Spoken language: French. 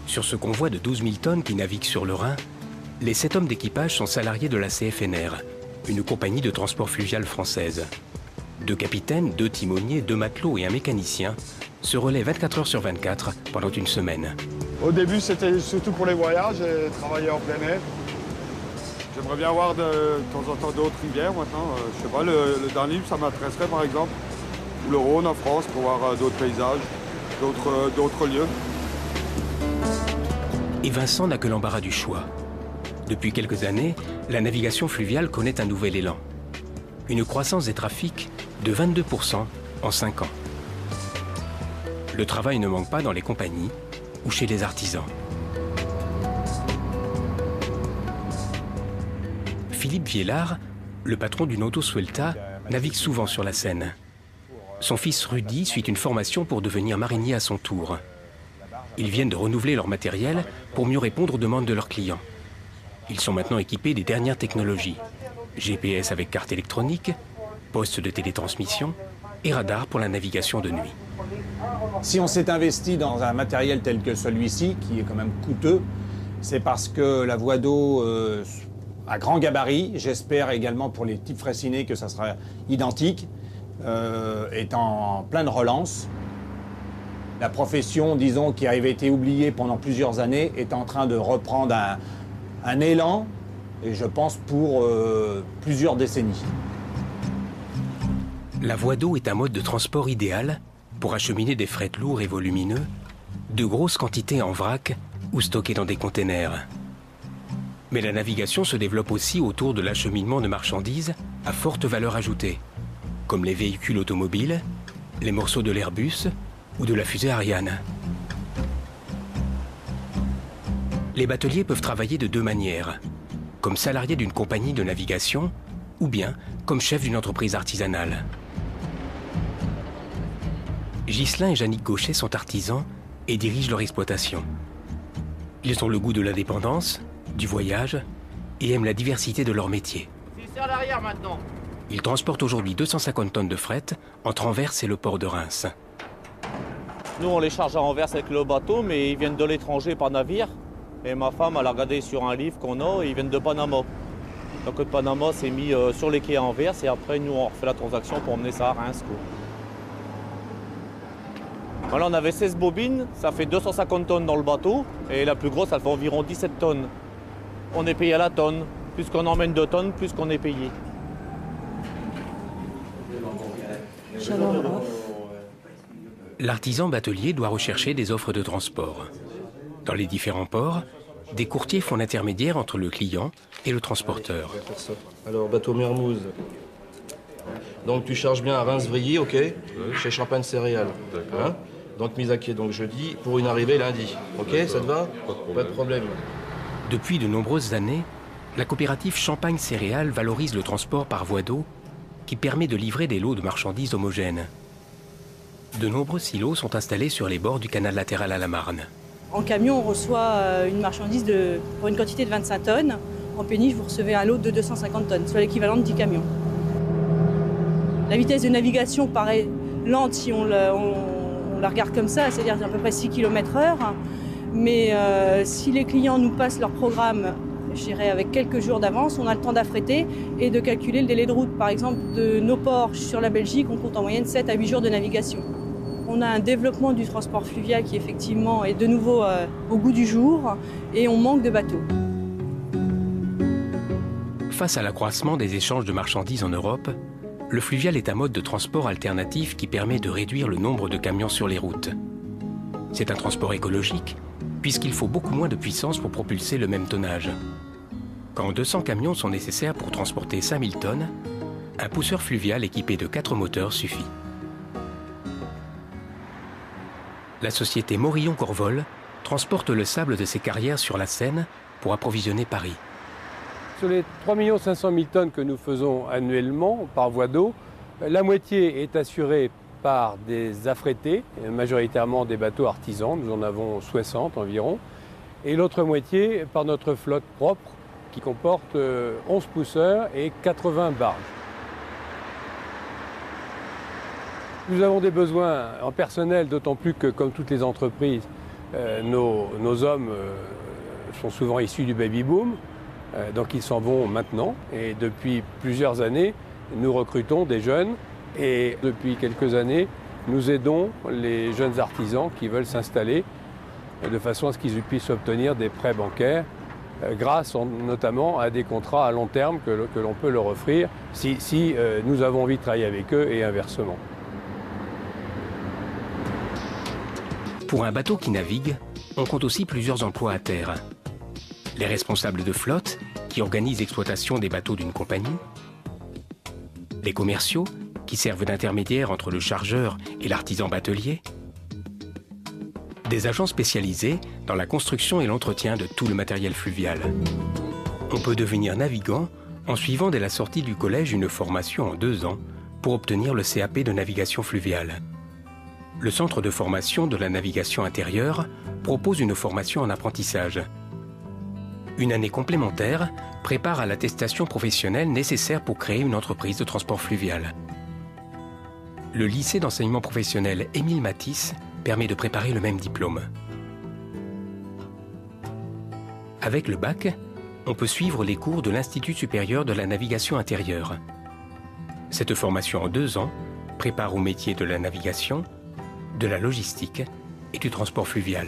Sur ce convoi de 12 000 tonnes qui navigue sur le Rhin, les 7 hommes d'équipage sont salariés de la CFNR, une compagnie de transport fluvial française. 2 capitaines, 2 timoniers, 2 matelots et un mécanicien se relaient 24 heures sur 24 pendant une semaine. Au début, c'était surtout pour les voyages et travailler en plein air. J'aimerais bien voir de temps en temps d'autres rivières maintenant. Je sais pas, le Danube, ça m'intéresserait par exemple. Ou le Rhône en France pour voir d'autres paysages, d'autres lieux. Et Vincent n'a que l'embarras du choix. Depuis quelques années, la navigation fluviale connaît un nouvel élan. Une croissance des trafics de 22% en 5 ans. Le travail ne manque pas dans les compagnies ou chez les artisans. Philippe Viellard, le patron du Noto Suelta, navigue souvent sur la Seine. Son fils Rudy suit une formation pour devenir marinier à son tour. Ils viennent de renouveler leur matériel pour mieux répondre aux demandes de leurs clients. Ils sont maintenant équipés des dernières technologies. GPS avec carte électronique, poste de télétransmission et radar pour la navigation de nuit. Si on s'est investi dans un matériel tel que celui-ci, qui est quand même coûteux, c'est parce que la voie d'eau à grand gabarit, j'espère également pour les types fraicinés que ça sera identique, est en pleine relance. La profession, disons, qui avait été oubliée pendant plusieurs années, est en train de reprendre un élan, et je pense pour plusieurs décennies. La voie d'eau est un mode de transport idéal pour acheminer des fret lourds et volumineux, de grosses quantités en vrac ou stockées dans des containers. Mais la navigation se développe aussi autour de l'acheminement de marchandises à forte valeur ajoutée, comme les véhicules automobiles, les morceaux de l'Airbus ou de la fusée Ariane. Les bateliers peuvent travailler de 2 manières, comme salariés d'une compagnie de navigation ou bien comme chefs d'une entreprise artisanale. Ghislain et Jannick Gaucher sont artisans et dirigent leur exploitation. Ils ont le goût de l'indépendance, du voyage et aiment la diversité de leur métier. Sur l'arrière maintenant. Ils transportent aujourd'hui 250 tonnes de fret entre Anvers et le port de Reims. Nous, on les charge à Anvers avec le bateau, mais ils viennent de l'étranger par navire. Et ma femme, elle a regardé sur un livre qu'on a, et ils viennent de Panama. Donc de Panama, c'est mis sur les quais à Anvers, et après, nous, on refait la transaction pour emmener ça à Reims. Voilà, on avait 16 bobines, ça fait 250 tonnes dans le bateau, et la plus grosse, elle fait environ 17 tonnes. On est payé à la tonne. Plus qu'on emmène de tonnes, plus qu'on est payé. L'artisan batelier doit rechercher des offres de transport. Dans les différents ports, des courtiers font l'intermédiaire entre le client et le transporteur. Alors, bateau Mermoz. Donc, tu charges bien à Reims-Vrilly, ok, chez Champagne Céréales. Hein, donc, mise à quai, donc jeudi, pour une arrivée lundi. Ok, ça te va? Pas de problème. Depuis de nombreuses années, la coopérative Champagne Céréales valorise le transport par voie d'eau qui permet de livrer des lots de marchandises homogènes. De nombreux silos sont installés sur les bords du canal latéral à la Marne. En camion, on reçoit une marchandise pour une quantité de 25 tonnes. En péniche, vous recevez un lot de 250 tonnes, soit l'équivalent de 10 camions. La vitesse de navigation paraît lente si on la regarde comme ça, c'est-à-dire à peu près 6 km/h. Mais si les clients nous passent leur programme, je dirais avec quelques jours d'avance, on a le temps d'affréter et de calculer le délai de route. Par exemple, de nos ports sur la Belgique, on compte en moyenne 7 à 8 jours de navigation. On a un développement du transport fluvial qui effectivement est de nouveau au goût du jour et on manque de bateaux. Face à l'accroissement des échanges de marchandises en Europe, le fluvial est un mode de transport alternatif qui permet de réduire le nombre de camions sur les routes. C'est un transport écologique, puisqu'il faut beaucoup moins de puissance pour propulser le même tonnage. Quand 200 camions sont nécessaires pour transporter 5000 tonnes, un pousseur fluvial équipé de 4 moteurs suffit. La société Morillon-Corvol transporte le sable de ses carrières sur la Seine pour approvisionner Paris. Sur les 3 500 000 tonnes que nous faisons annuellement par voie d'eau, la moitié est assurée par des affrétés, majoritairement des bateaux artisans, nous en avons 60 environ, et l'autre moitié par notre flotte propre qui comporte 11 pousseurs et 80 barges. Nous avons des besoins en personnel, d'autant plus que, comme toutes les entreprises, Nos hommes sont souvent issus du baby-boom, donc ils s'en vont maintenant. Et depuis plusieurs années, nous recrutons des jeunes. Et depuis quelques années, nous aidons les jeunes artisans qui veulent s'installer de façon à ce qu'ils puissent obtenir des prêts bancaires grâce notamment à des contrats à long terme que l'on peut leur offrir si nous avons envie de travailler avec eux et inversement. Pour un bateau qui navigue, on compte aussi plusieurs emplois à terre. Les responsables de flotte, qui organisent l'exploitation des bateaux d'une compagnie. Les commerciaux, qui servent d'intermédiaires entre le chargeur et l'artisan batelier. Des agents spécialisés dans la construction et l'entretien de tout le matériel fluvial. On peut devenir navigant en suivant dès la sortie du collège une formation en 2 ans pour obtenir le CAP de navigation fluviale. Le Centre de formation de la navigation intérieure propose une formation en apprentissage. Une année complémentaire prépare à l'attestation professionnelle nécessaire pour créer une entreprise de transport fluvial. Le lycée d'enseignement professionnel Émile Matisse permet de préparer le même diplôme. Avec le bac, on peut suivre les cours de l'Institut supérieur de la navigation intérieure. Cette formation en 2 ans prépare au métier de la navigation, de la logistique et du transport fluvial.